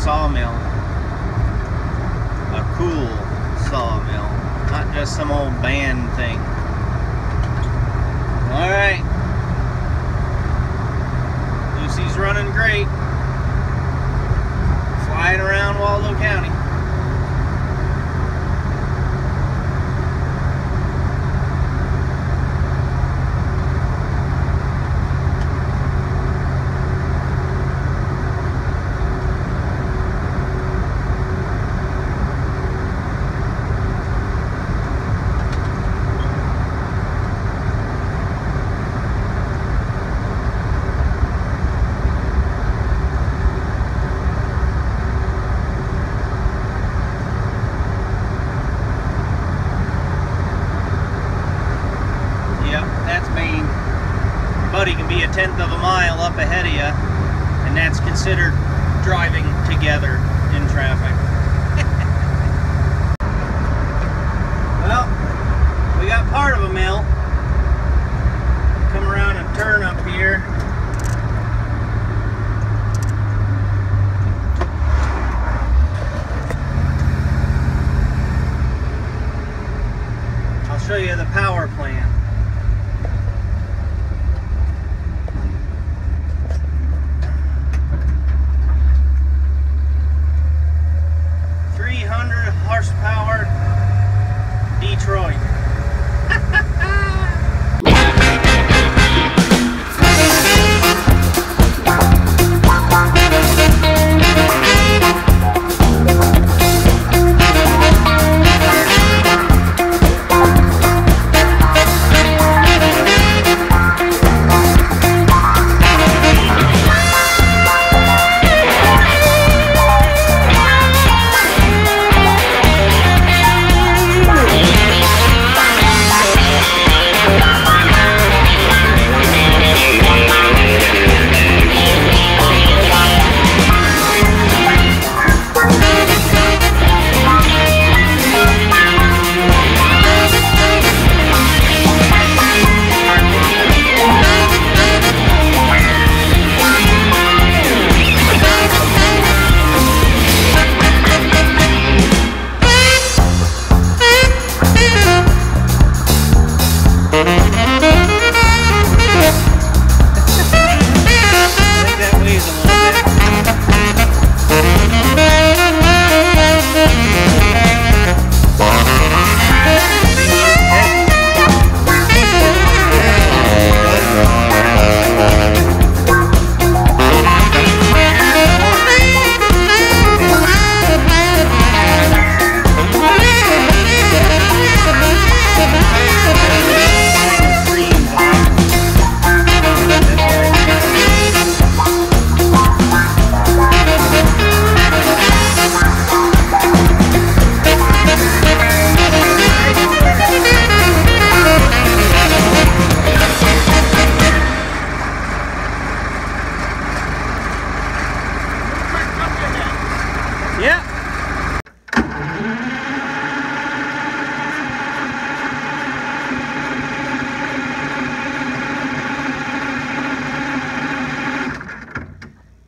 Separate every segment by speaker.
Speaker 1: sawmill. A cool sawmill, not just some old band thing. Alright. Lucy's running great. Flying around Waldo County. Buddy can be a 1/10 of a mile up ahead of you, and that's considered driving together in traffic. Well, we got part of a mill. Come around a turn up here. I'll show you the power plant. Horsepower, Detroit.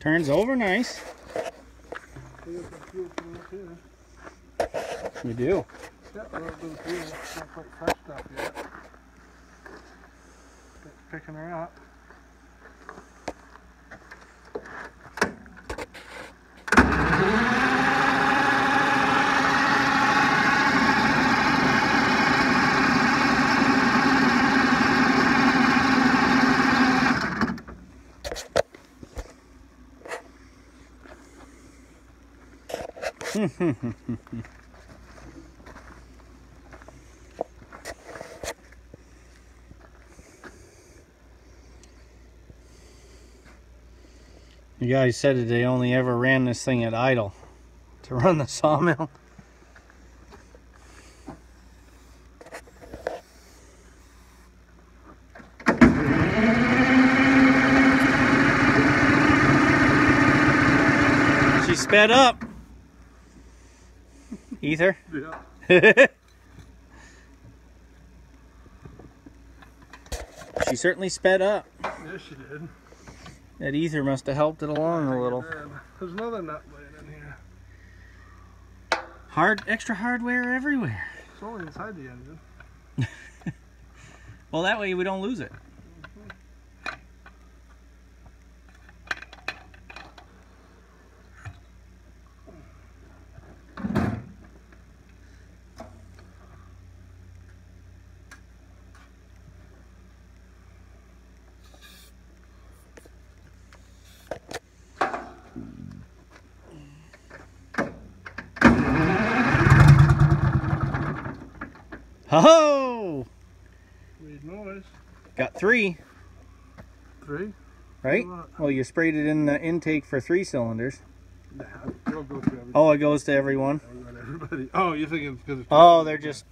Speaker 1: Turns over nice. You do.
Speaker 2: Yeah, I don't do the fuel. It's not quite fresh stuff yet. Just picking her up.
Speaker 1: You guys said that they only ever ran this thing at idle to run the sawmill. She sped up. Ether?
Speaker 2: Yeah.
Speaker 1: She certainly sped up.
Speaker 2: Yes, she did.
Speaker 1: That ether must have helped it along a little.
Speaker 2: There's another nut blade in here.
Speaker 1: Extra hardware everywhere.
Speaker 2: It's only inside the engine.
Speaker 1: Well, that way we don't lose it. Ho-ho!
Speaker 2: Weird noise.
Speaker 1: Got 3.
Speaker 2: 3?
Speaker 1: Right? Well, you sprayed it in the intake for 3 cylinders.
Speaker 2: Nah, it'll go to everybody.
Speaker 1: Oh, it goes to everyone.
Speaker 2: Everybody. Oh, you think it's because it's...
Speaker 1: Oh, they're just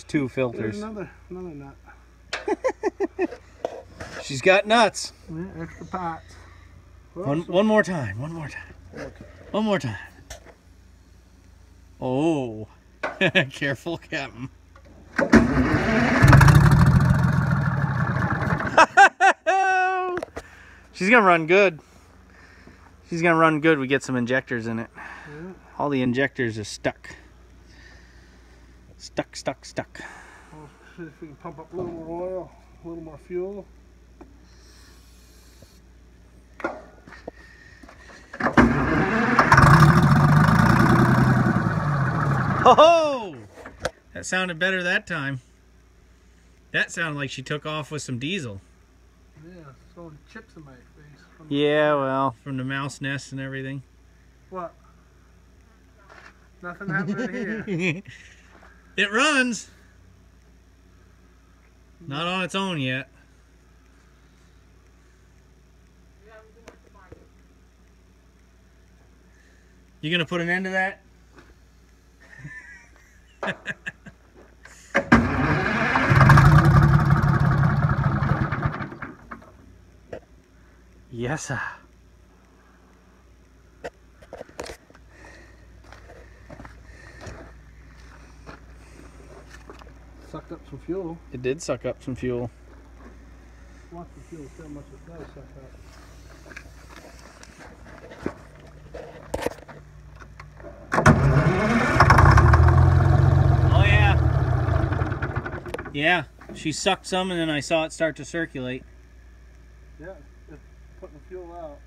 Speaker 1: 2 filters.
Speaker 2: There's another nut.
Speaker 1: She's got nuts.
Speaker 2: Yeah, extra pots.
Speaker 1: One more time. One more time.
Speaker 2: Okay.
Speaker 1: One more time. Oh. Careful, Captain. She's gonna run good. She's gonna run good. We get some injectors in it.
Speaker 2: Yeah.
Speaker 1: All the injectors are stuck. Stuck.
Speaker 2: We'll see if we can pump up a little more oil, a little more fuel.
Speaker 1: Oh! That sounded better that time. That sounded like she took off with some diesel.
Speaker 2: Yeah, it's throwing chips in my face.
Speaker 1: Yeah, well, from the mouse nest and everything.
Speaker 2: What? Nothing happening here.
Speaker 1: It runs. Not on its own yet. You gonna put an end to that? Yes, sir.
Speaker 2: Sucked up some fuel.
Speaker 1: It did suck up some fuel.
Speaker 2: Watch the fuel, see how much it does suck up.
Speaker 1: Oh yeah. Yeah, she sucked some and then I saw it start to circulate.
Speaker 2: Yeah, it's putting the fuel out.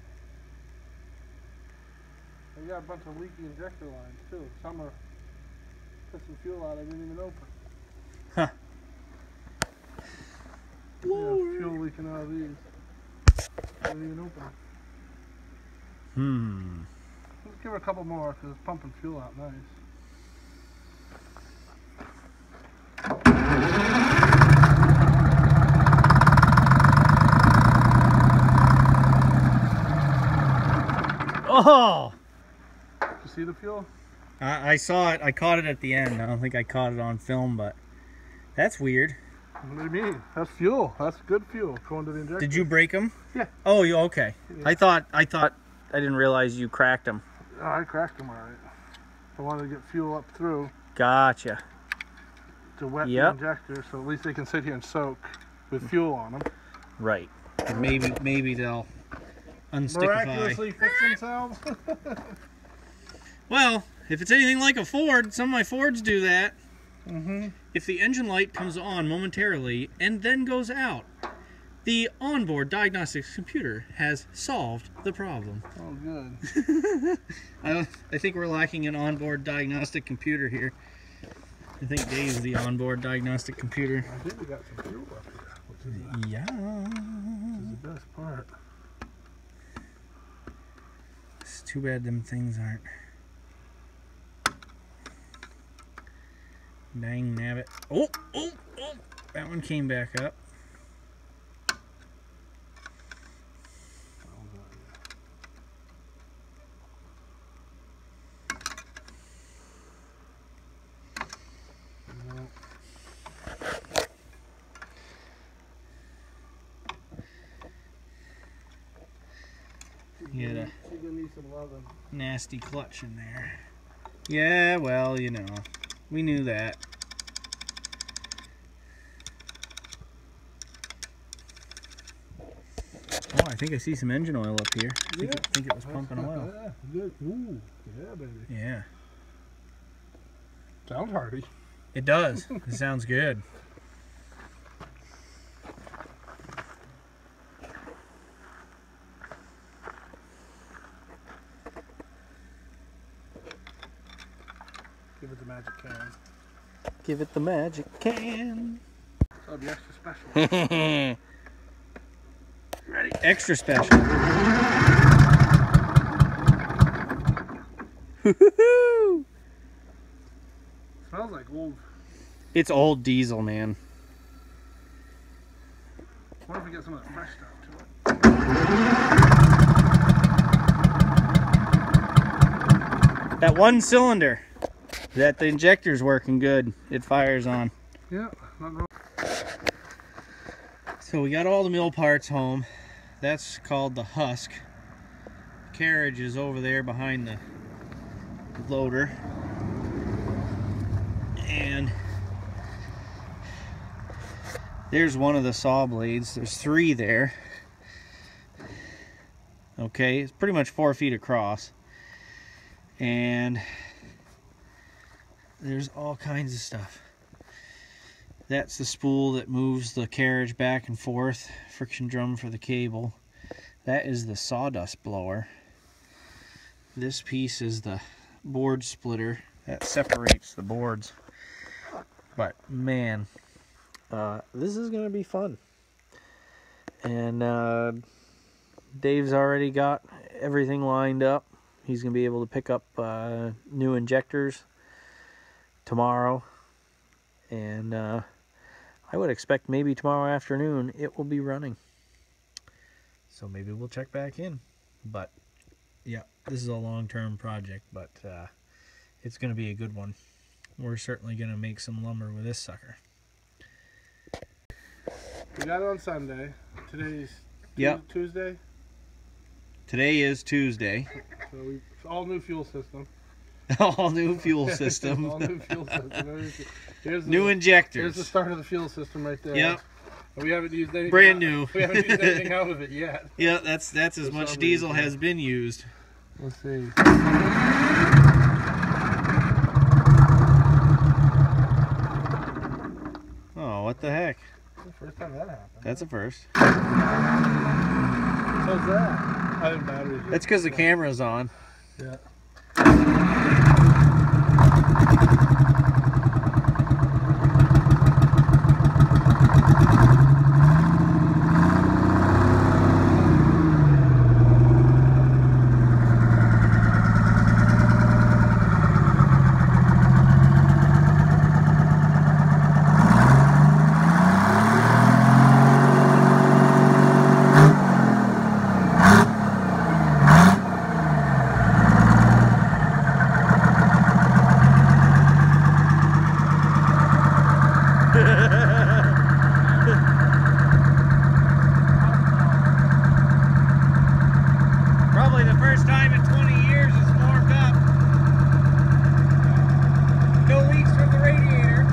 Speaker 2: We got a bunch of leaky injector lines too. Some are pissing fuel out I didn't even open.
Speaker 1: Huh.
Speaker 2: Yeah, fuel leaking out of these. I didn't even open them. Let's give her a couple more because it's pumping fuel out nice.
Speaker 1: Oh!
Speaker 2: Did you see the fuel?
Speaker 1: I saw it. I caught it at the end. I don't think I caught it on film, but that's weird.
Speaker 2: What do you mean? That's fuel. That's good fuel going to the injector.
Speaker 1: Did you break them?
Speaker 2: Yeah.
Speaker 1: Oh, you okay?
Speaker 2: Yeah.
Speaker 1: I thought. I didn't realize you cracked them.
Speaker 2: Oh, I cracked them all right. I wanted to get fuel up through
Speaker 1: Gotcha.
Speaker 2: to wet the injector, so at least they can sit here and soak with fuel on them.
Speaker 1: Right. And maybe they'll unstickify.
Speaker 2: Miraculously fix themselves.
Speaker 1: Well, if it's anything like a Ford, some of my Fords do that. If the engine light comes on momentarily and then goes out, the onboard diagnostics computer has solved the problem.
Speaker 2: Oh, good.
Speaker 1: I think we're lacking an onboard diagnostic computer here. I think Dave's the onboard diagnostic computer.
Speaker 2: I think we got some fuel up here, which is the best part.
Speaker 1: It's too bad them things aren't. Dang nabbit. Oh! That one came back up. You had a nasty clutch in there. Yeah, well, you know, we knew that. Oh, I think I see some engine oil up here. I think it was pumping oil.
Speaker 2: Yeah, good. Ooh, yeah, baby.
Speaker 1: Yeah.
Speaker 2: Sounds hearty.
Speaker 1: It does. It sounds good.
Speaker 2: Give it the magic can.
Speaker 1: Give it the magic can.
Speaker 2: That'll be extra special.
Speaker 1: Ready? Extra special.
Speaker 2: Smells like old.
Speaker 1: It's old diesel, man.
Speaker 2: What if we get some of that fresh stuff to it?
Speaker 1: That one cylinder, that the injector's working good. It fires on.
Speaker 2: Yeah, not wrong.
Speaker 1: So we got all the mill parts home. That's called the husk. The carriage is over there behind the loader. And there's one of the saw blades. There's 3 there. Okay, it's pretty much 4 feet across. And there's all kinds of stuff. That's the spool that moves the carriage back and forth. Friction drum for the cable. That is the sawdust blower. This piece is the board splitter that separates the boards. But man, this is gonna be fun. And Dave's already got everything lined up. He's gonna be able to pick up new injectors tomorrow, and I would expect maybe tomorrow afternoon it will be running. So maybe we'll check back in. But yeah, this is a long-term project, but it's gonna be a good one. We're certainly gonna make some lumber with this sucker.
Speaker 2: We got it on Sunday. Today's Tuesday.
Speaker 1: Today is Tuesday.
Speaker 2: So we all new fuel system.
Speaker 1: All new fuel system.
Speaker 2: All new fuel system. Here's
Speaker 1: new injectors.
Speaker 2: Here's the start of the fuel system right there.
Speaker 1: Yep.
Speaker 2: We haven't used anything.
Speaker 1: Brand new.
Speaker 2: We haven't used anything out of it yet.
Speaker 1: Yeah, that's as much diesel has been used.
Speaker 2: Let's see.
Speaker 1: Oh, what the heck?
Speaker 2: That's the first time that happened.
Speaker 1: That's a first.
Speaker 2: What's that? I have batteries.
Speaker 1: That's because the camera's on.
Speaker 2: Yeah.
Speaker 1: Probably the first time in 20 years it's warmed up. No leaks from the radiator.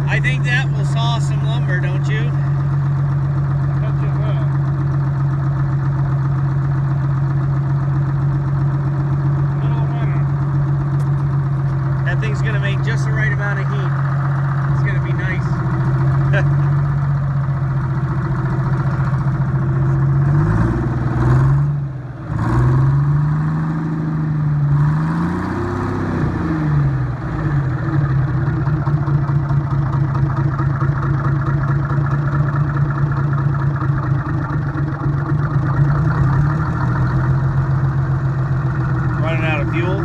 Speaker 1: I think that will saw some lumber, don't you?
Speaker 2: Bet you will. Middle of winter.
Speaker 1: That thing's gonna make just the right amount of heat. It's gonna be nice. Running out of fuel.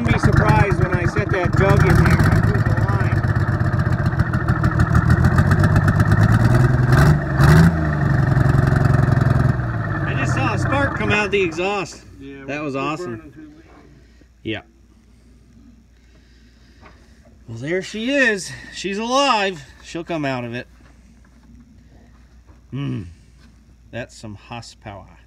Speaker 1: wouldn't be surprised when I set that jug in there. I put the line. I just saw a spark come out of the exhaust.
Speaker 2: Yeah,
Speaker 1: that was awesome. Yeah. Well, there she is. She's alive. She'll come out of it. That's some horsepower.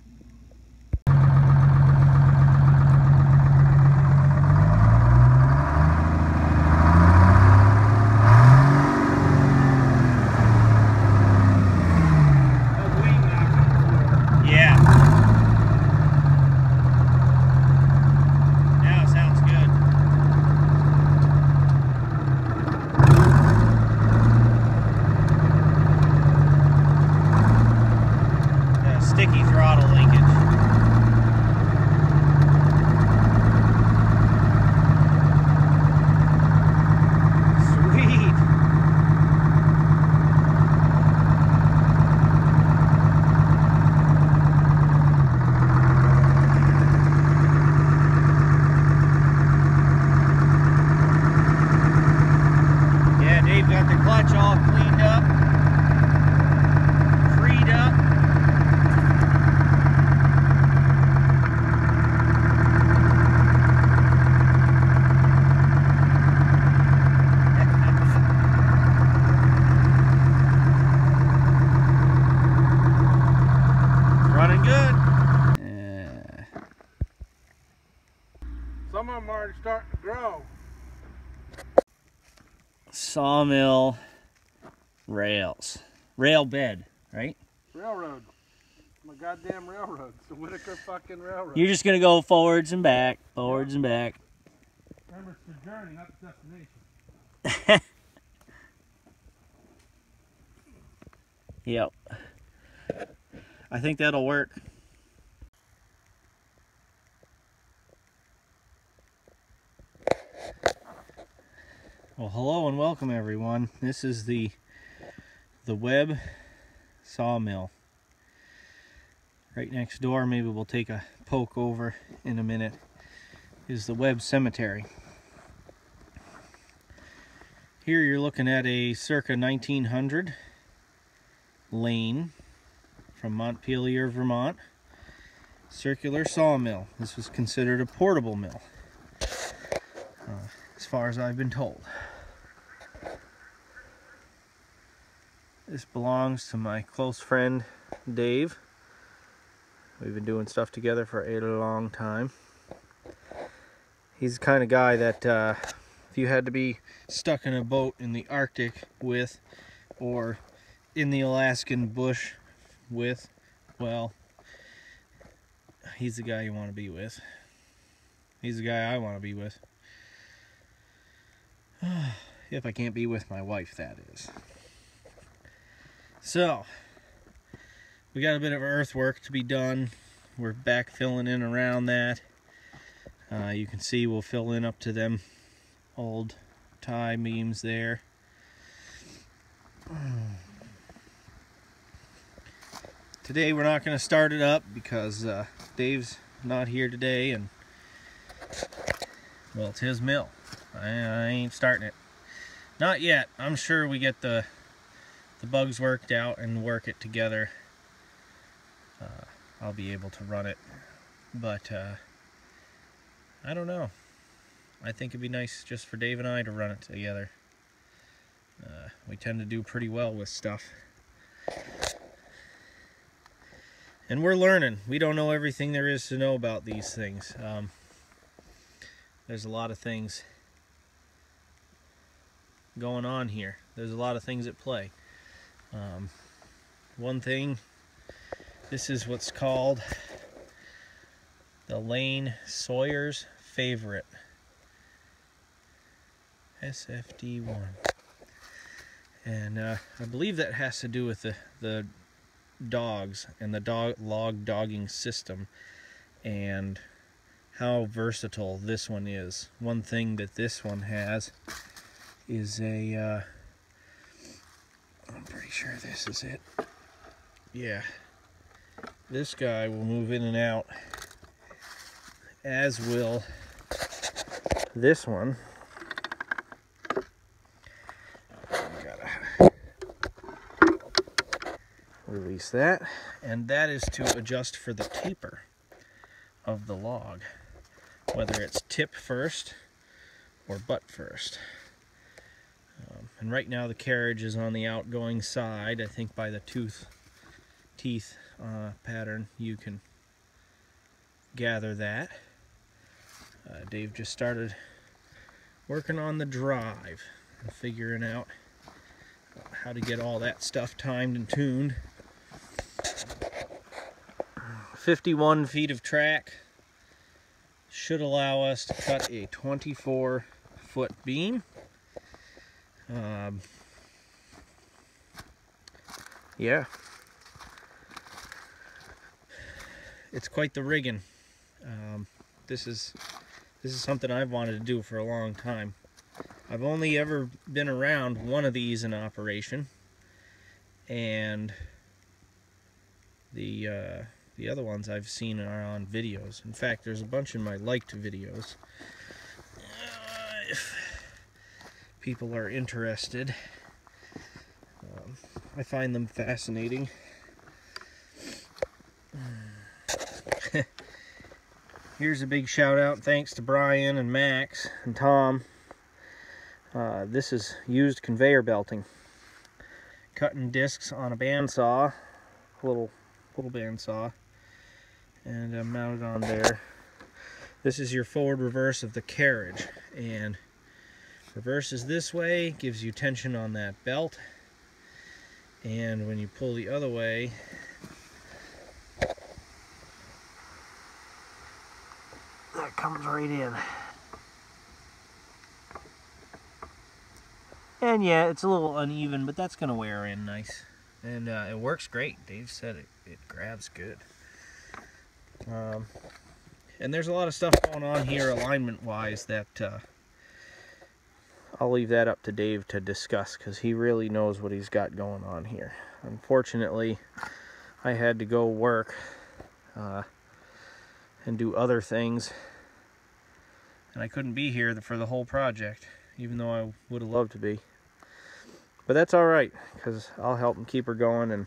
Speaker 1: Sticky throttle linkage. Sweet. Yeah, Dave got the clutch all cleaned up, freed up. Running good.
Speaker 2: Some of them are starting to grow.
Speaker 1: Sawmill rails. Rail bed, right?
Speaker 2: Railroad. My goddamn railroad. It's the Whitaker fucking railroad.
Speaker 1: You're just gonna go forwards and back, forwards and back.
Speaker 2: Remember, it's the journey, not the destination.
Speaker 1: Yep. I think that'll work. Well, hello and welcome everyone. This is the Webb sawmill. Right next door, maybe we'll take a poke over in a minute, is the Webb Cemetery. Here you're looking at a circa 1900 lane from Montpelier, Vermont. Circular sawmill. This was considered a portable mill, as far as I've been told. This belongs to my close friend Dave. We've been doing stuff together for a long time. He's the kind of guy that if you had to be stuck in a boat in the Arctic with, or in the Alaskan bush with, well, he's the guy you want to be with. He's the guy I want to be with. If I can't be with my wife, that is. So, we got a bit of earthwork to be done. We're backfilling in around that. You can see we'll fill in up to them old tie beams there. Today we're not going to start it up because Dave's not here today, and well, it's his mill. I ain't starting it. Not yet. I'm sure we get the bugs worked out and work it together. I'll be able to run it, but I don't know. I think it'd be nice just for Dave and I to run it together. We tend to do pretty well with stuff. And we're learning. We don't know everything there is to know about these things. There's a lot of things going on here. There's a lot of things at play. One thing, this is what's called the Lane Sawyer's Favorite. SFD1. And I believe that has to do with the dogs and the log dogging system and how versatile this one is. One thing that this one has is a I'm pretty sure this is it. Yeah, this guy will move in and out, as will this one, release that, and that is to adjust for the taper of the log, whether it's tip first or butt first. And right now the carriage is on the outgoing side. I think by the teeth pattern you can gather that. Dave just started working on the drive and figuring out how to get all that stuff timed and tuned. 51 feet of track should allow us to cut a 24-foot beam. Yeah, it's quite the rigging. This is something I've wanted to do for a long time. I've only ever been around one of these in operation, and the other ones I've seen are on videos. In fact, there's a bunch in my liked videos. If people are interested, I find them fascinating. Here's a big shout out, thanks to Brian and Max and Tom. This is used conveyor belting. Cutting discs on a bandsaw, a little bandsaw, and mounted on there. This is your forward reverse of the carriage, and reverses this way, gives you tension on that belt, and when you pull the other way, that comes right in. And yeah, it's a little uneven, but that's going to wear in nice. And it works great. Dave said it grabs good. And there's a lot of stuff going on here alignment-wise that I'll leave that up to Dave to discuss, because he really knows what he's got going on here. Unfortunately, I had to go work and do other things, and I couldn't be here for the whole project, even though I would have loved to be. But that's all right, because I'll help him keep her going, and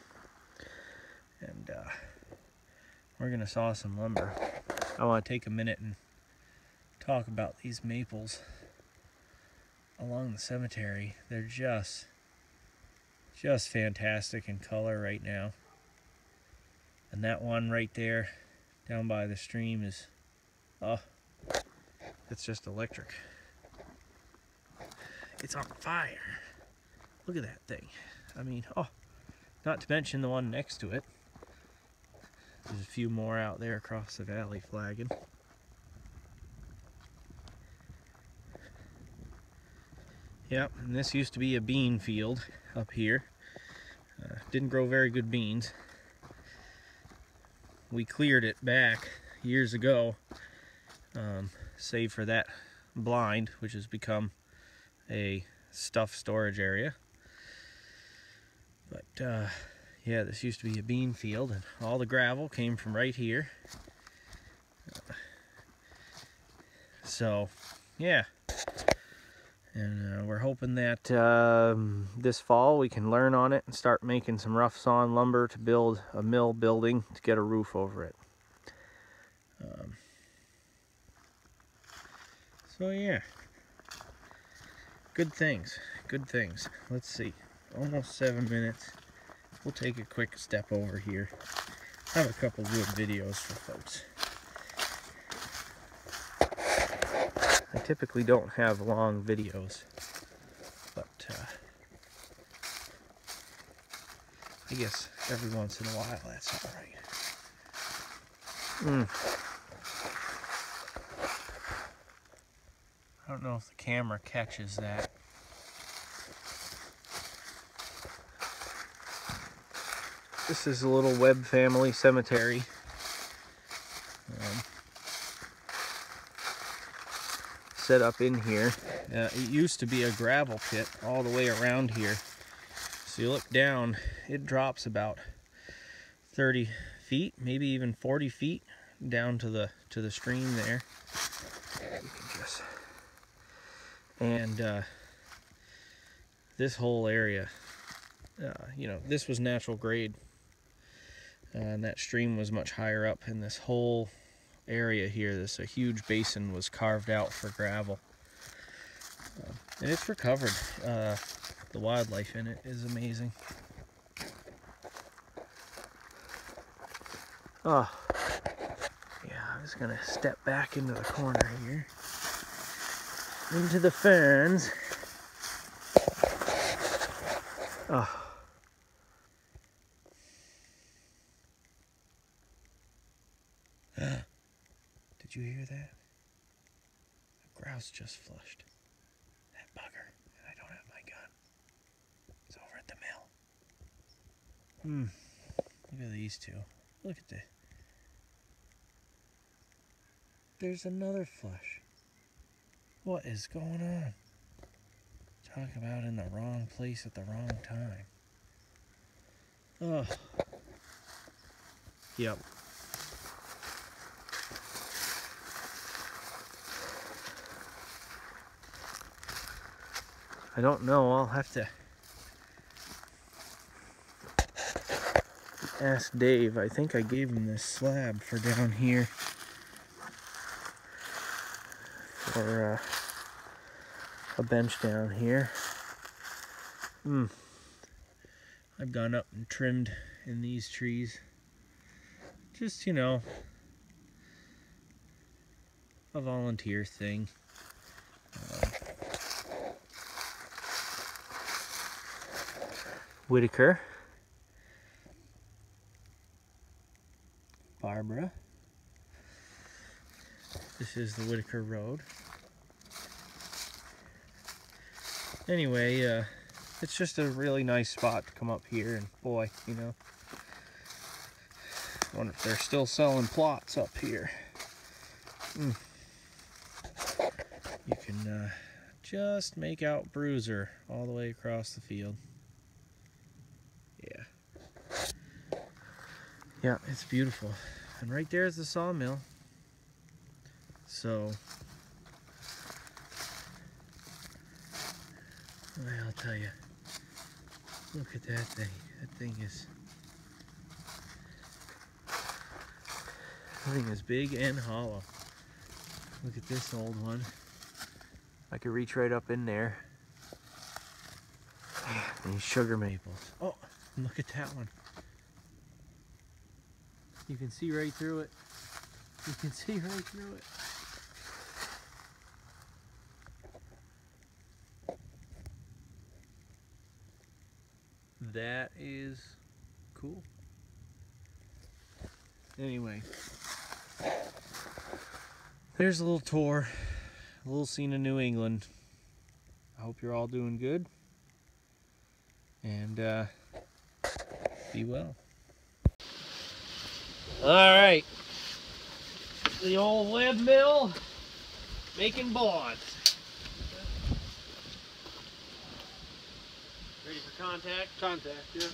Speaker 1: we're gonna saw some lumber. I want to take a minute and talk about these maples along the cemetery. They're just fantastic in color right now. And that one right there down by the stream is, oh, it's just electric. It's on fire. Look at that thing. I mean, oh, not to mention the one next to it. There's a few more out there across the valley flagging. Yep, and this used to be a bean field up here. Didn't grow very good beans. We cleared it back years ago, save for that blind, which has become a stuff storage area. But yeah, this used to be a bean field, and all the gravel came from right here. So yeah, and we're hoping that this fall we can learn on it and start making some rough sawn lumber to build a mill building to get a roof over it. So yeah, good things. Let's see, almost 7 minutes. We'll take a quick step over here. I have a couple good videos for folks. I typically don't have long videos, but I guess every once in a while that's all right. I don't know if the camera catches that. This is a little Webb family cemetery. Set up in here. It used to be a gravel pit all the way around here. So you look down, it drops about 30 feet, maybe even 40 feet down to the stream there. You can just And this whole area, you know, this was natural grade, and that stream was much higher up, and this whole area here, a huge basin was carved out for gravel, and it's recovered. The wildlife in it is amazing. Oh, yeah, I was gonna step back into the corner here, into the ferns. Oh. Did you hear that? A grouse just flushed. That bugger. And I don't have my gun. It's over at the mill. Look at these two. Look at this. There's another flush. What is going on? Talk about in the wrong place at the wrong time. Oh. Yep. I don't know. I'll have to ask Dave. I think I gave him this slab for down here for a bench down here. I've gone up and trimmed in these trees. Just, you know, a volunteer thing. Whitaker, Barbara. This is the Whitaker Road. Anyway, it's just a really nice spot to come up here, and boy, you know, I wonder if they're still selling plots up here. You can just make out Bruiser all the way across the field. Yeah, it's beautiful. And right there is the sawmill. So, I'll tell you, look at that thing. That thing is big and hollow. Look at this old one. I could reach right up in there. These sugar maples. Oh, look at that one. You can see right through it. You can see right through it. That is cool. Anyway, there's a little tour, a little scene of New England. I hope you're all doing good. And be well. Alright, the old Webb mill making bonds. Ready for contact?
Speaker 2: Contact, yeah.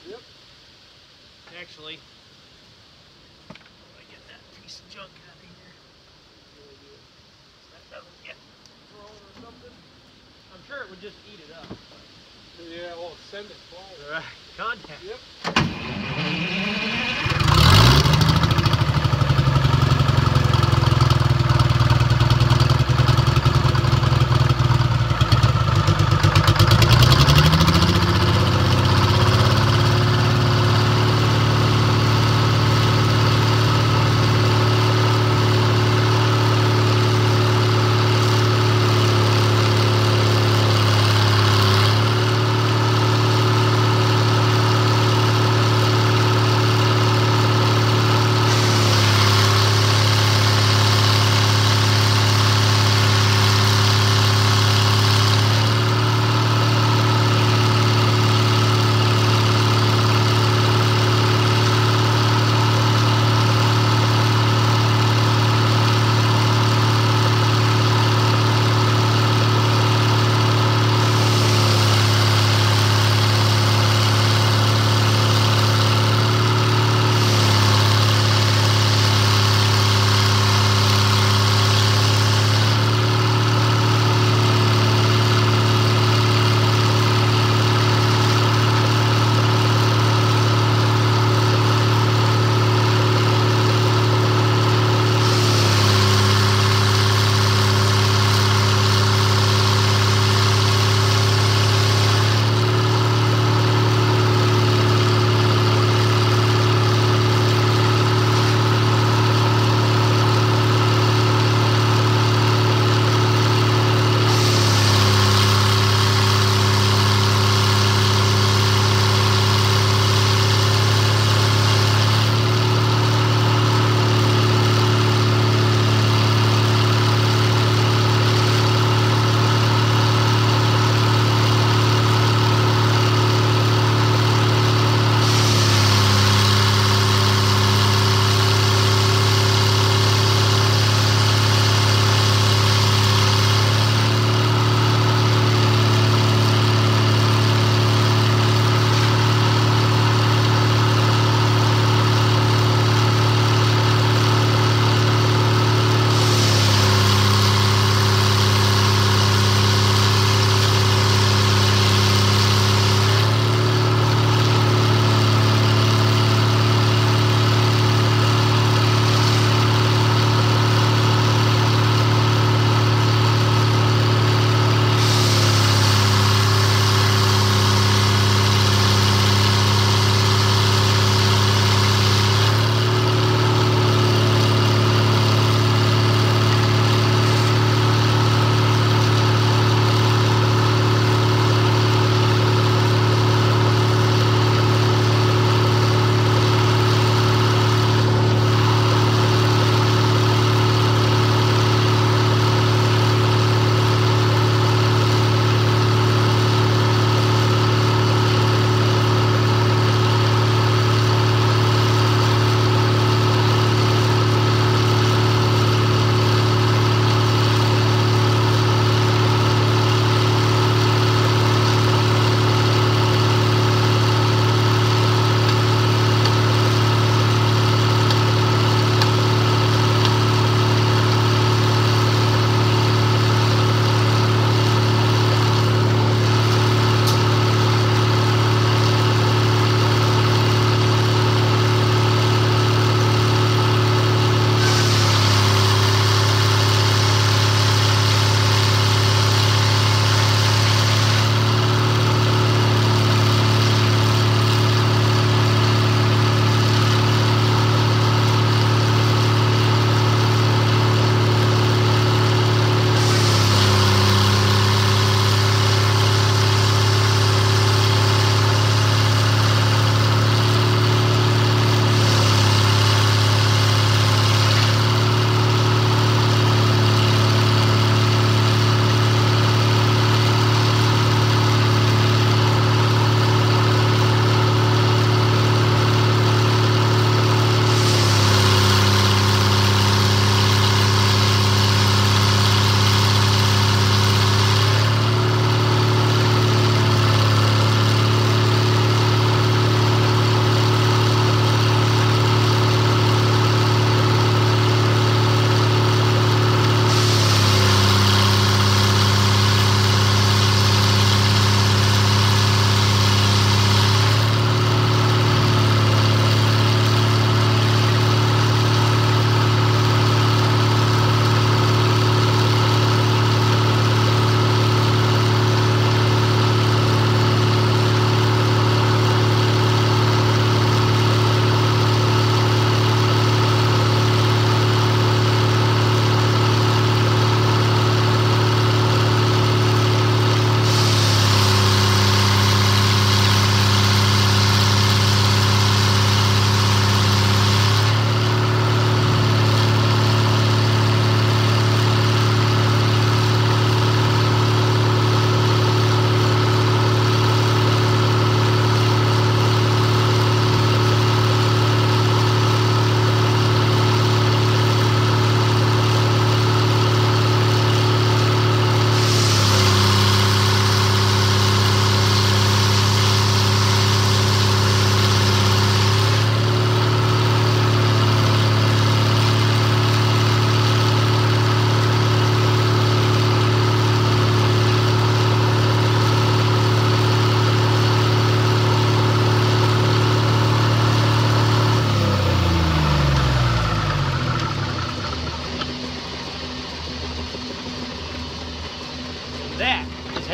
Speaker 2: Yep.
Speaker 1: Actually, let me get that piece of junk out of here. That doesn't get thrown or something. I'm sure it would just eat it up.
Speaker 2: Yeah, well, send it flying.
Speaker 1: Right. Contact.
Speaker 2: Yep.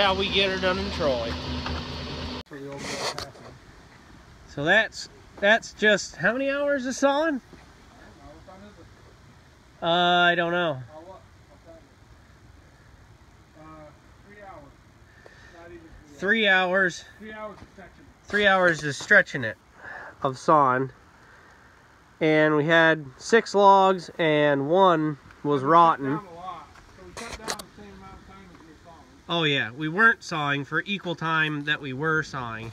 Speaker 1: how we get her done in Troy.
Speaker 2: For the old passing.
Speaker 1: So that's just how many hours of sawing?
Speaker 2: What time is it?
Speaker 1: I don't know.
Speaker 2: I'll look. I'll tell you. 3 hours. Not even
Speaker 1: 3 hours.
Speaker 2: 3 hours of section.
Speaker 1: 3 hours is stretching it of sawing. And we had 6 logs and 1 was rotten.
Speaker 2: Down a lot. So we cut down the same amount of time as we were sawing.
Speaker 1: Oh yeah, we weren't sawing for equal time that we were sawing.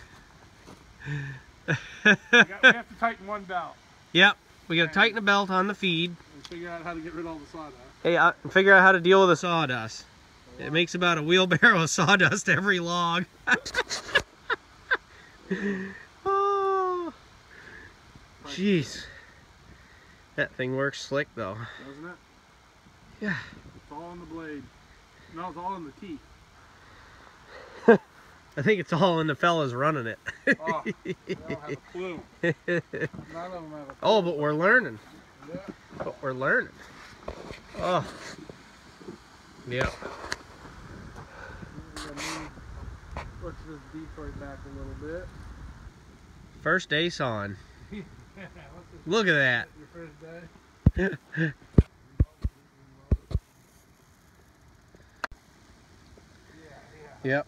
Speaker 2: We have to tighten one belt.
Speaker 1: Yep, we got to tighten the belt on the feed.
Speaker 2: And figure out how to get rid of all the sawdust.
Speaker 1: Hey, figure out how to deal with the sawdust. It makes about a wheelbarrow of sawdust every log. Oh, jeez. That thing works slick though.
Speaker 2: Doesn't it?
Speaker 1: Yeah.
Speaker 2: It's all in the blade. No, it's all in the teeth.
Speaker 1: I think it's all in the fellas running it.
Speaker 2: Oh, they don't have a clue. None of them have a clue.
Speaker 1: Oh, but we're learning.
Speaker 2: Yeah.
Speaker 1: But we're learning. Oh. Yep.
Speaker 2: Push this decoy back a little bit.
Speaker 1: First day sawing.
Speaker 2: Yeah,
Speaker 1: Look at that.
Speaker 2: your first day?
Speaker 1: Yep.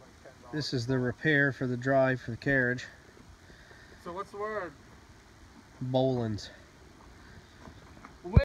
Speaker 1: This is the repair for the drive for the carriage.
Speaker 2: So what's the word?
Speaker 1: Boland's.